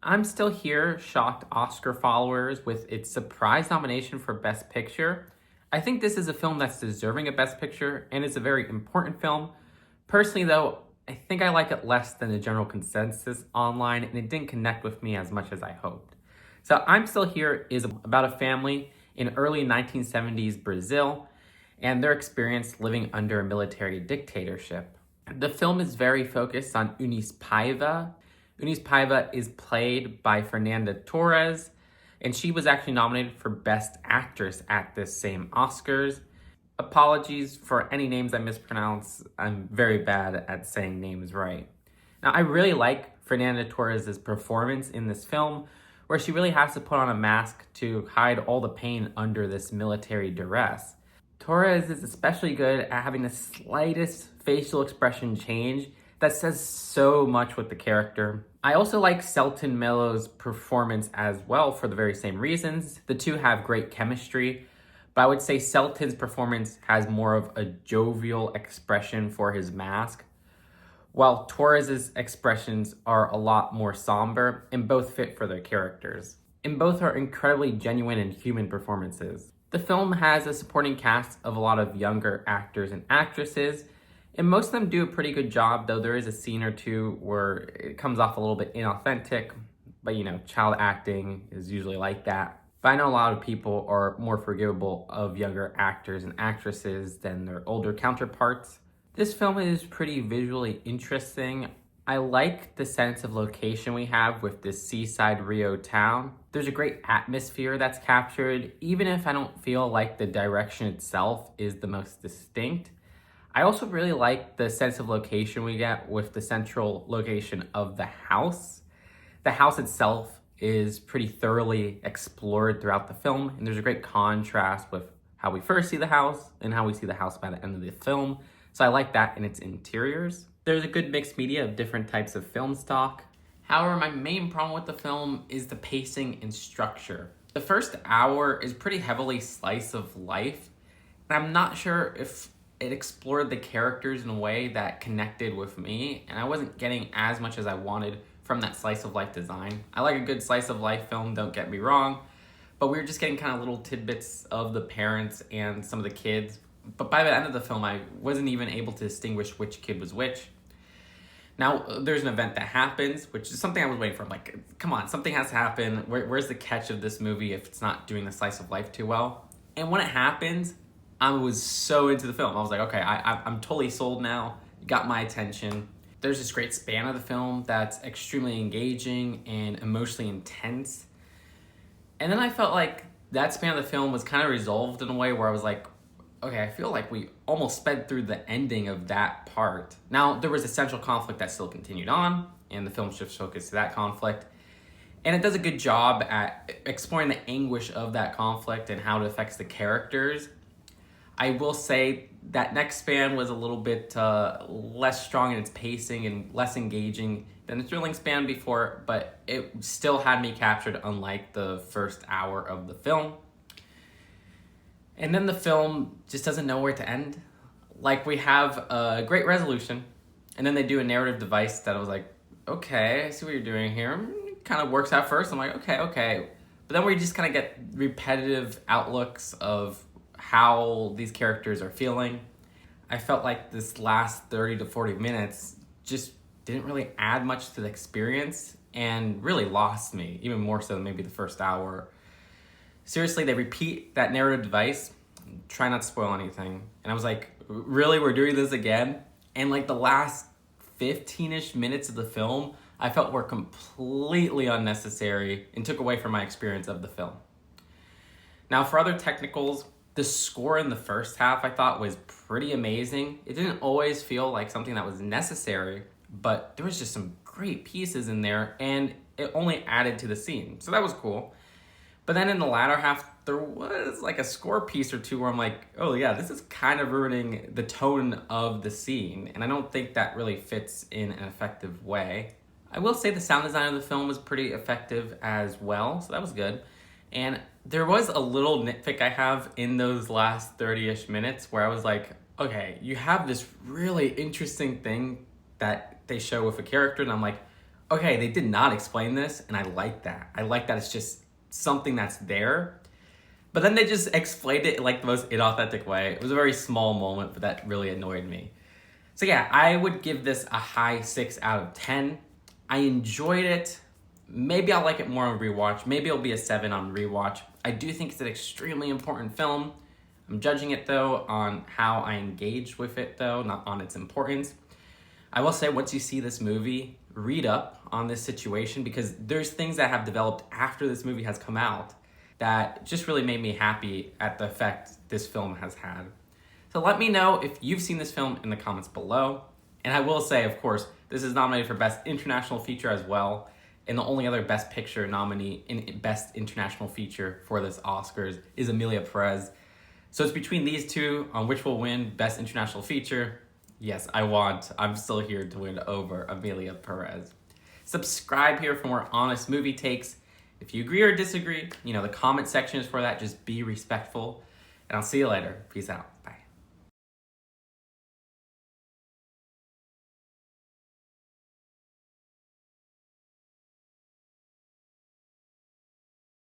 I'm Still Here shocked Oscar followers with its surprise nomination for Best Picture. I think this is a film that's deserving of Best Picture, and it's a very important film. Personally, though, I think I like it less than the general consensus online, and it didn't connect with me as much as I hoped. So, I'm Still Here is about a family in early 1970s Brazil and their experience living under a military dictatorship. The film is very focused on Eunice Paiva. Eunice Paiva is played by Fernanda Torres, and she was actually nominated for Best Actress at this same Oscars. Apologies for any names I mispronounce. I'm very bad at saying names right. Now, I really like Fernanda Torres' performance in this film, where she really has to put on a mask to hide all the pain under this military duress. Torres is especially good at having the slightest facial expression change that says so much with the character. I also like Selton Mellow's performance as well for the very same reasons. The two have great chemistry, but I would say Selton's performance has more of a jovial expression for his mask, while Torres's expressions are a lot more somber and both fit for their characters. And both are incredibly genuine and human performances. The film has a supporting cast of a lot of younger actors and actresses, and most of them do a pretty good job, though there is a scene or two where it comes off a little bit inauthentic, but child acting is usually like that. But I know a lot of people are more forgivable of younger actors and actresses than their older counterparts. This film is pretty visually interesting. I like the sense of location we have with this seaside Rio town. There's a great atmosphere that's captured, even if I don't feel like the direction itself is the most distinct. I also really like the sense of location we get with the central location of the house. The house itself is pretty thoroughly explored throughout the film, and there's a great contrast with how we first see the house and how we see the house by the end of the film. So I like that in its interiors. There's a good mixed media of different types of film stock. However, my main problem with the film is the pacing and structure. The first hour is pretty heavily slice of life, and I'm not sure if it explored the characters in a way that connected with me, and I wasn't getting as much as I wanted from that slice of life design. I like a good slice of life film, don't get me wrong, but we were just getting kind of little tidbits of the parents and some of the kids. But by the end of the film, I wasn't even able to distinguish which kid was which. Now, there's an event that happens, which is something I was waiting for. I'm like, come on, something has to happen. Where's the catch of this movie if it's not doing the slice of life too well? And when it happens, I was so into the film. I was like, okay, I'm totally sold now. You got my attention. There's this great span of the film that's extremely engaging and emotionally intense. And then I felt like that span of the film was kind of resolved in a way where I was like, okay, I feel like we almost sped through the ending of that part. Now, there was a central conflict that still continued on, and the film shifts focus to that conflict. And it does a good job at exploring the anguish of that conflict and how it affects the characters. I will say that next span was a little bit less strong in its pacing and less engaging than the thrilling span before, but it still had me captured, unlike the first hour of the film. And then the film just doesn't know where to end. Like, we have a great resolution, and then they do a narrative device that I was like, okay, I see what you're doing here. It kind of works out first. I'm like, okay. But then we just kind of get repetitive outlooks of how these characters are feeling. I felt like this last 30 to 40 minutes just didn't really add much to the experience and really lost me, even more so than maybe the first hour. Seriously, they repeat that narrative device. Try not to spoil anything. And I was like, really, we're doing this again? And like the last 15-ish minutes of the film, I felt were completely unnecessary and took away from my experience of the film. Now, for other technicals, the score in the first half I thought was pretty amazing. It didn't always feel like something that was necessary, but there was just some great pieces in there, and it only added to the scene. So that was cool. But then in the latter half, there was like a score piece or two where I'm like, oh yeah, this is kind of ruining the tone of the scene. And I don't think that really fits in an effective way. I will say the sound design of the film was pretty effective as well, so that was good. And there was a little nitpick I have in those last 30-ish minutes where I was like, okay, you have this really interesting thing that they show with a character, and I'm like, Okay, they did not explain this, and I like that. I like that it's just something that's there. But then they just explained it in like the most inauthentic way. It was a very small moment, but that really annoyed me. So yeah, I would give this a high 6 out of 10. I enjoyed it. Maybe I'll like it more on rewatch. Maybe it'll be a 7 on rewatch. I do think it's an extremely important film. I'm judging it though on how I engaged with it though, not on its importance. I will say once you see this movie, read up on this situation because there's things that have developed after this movie has come out that just really made me happy at the effect this film has had. So let me know if you've seen this film in the comments below. And I will say, of course, this is nominated for Best International Feature as well. And the only other Best Picture nominee in Best International Feature for this Oscars is Emilia Perez. So it's between these two on which will win Best International Feature. Yes, I'm still here to win over Emilia Perez. Subscribe here for more honest movie takes. If you agree or disagree, the comment section is for that. Just be respectful. And I'll see you later. Peace out. Bye.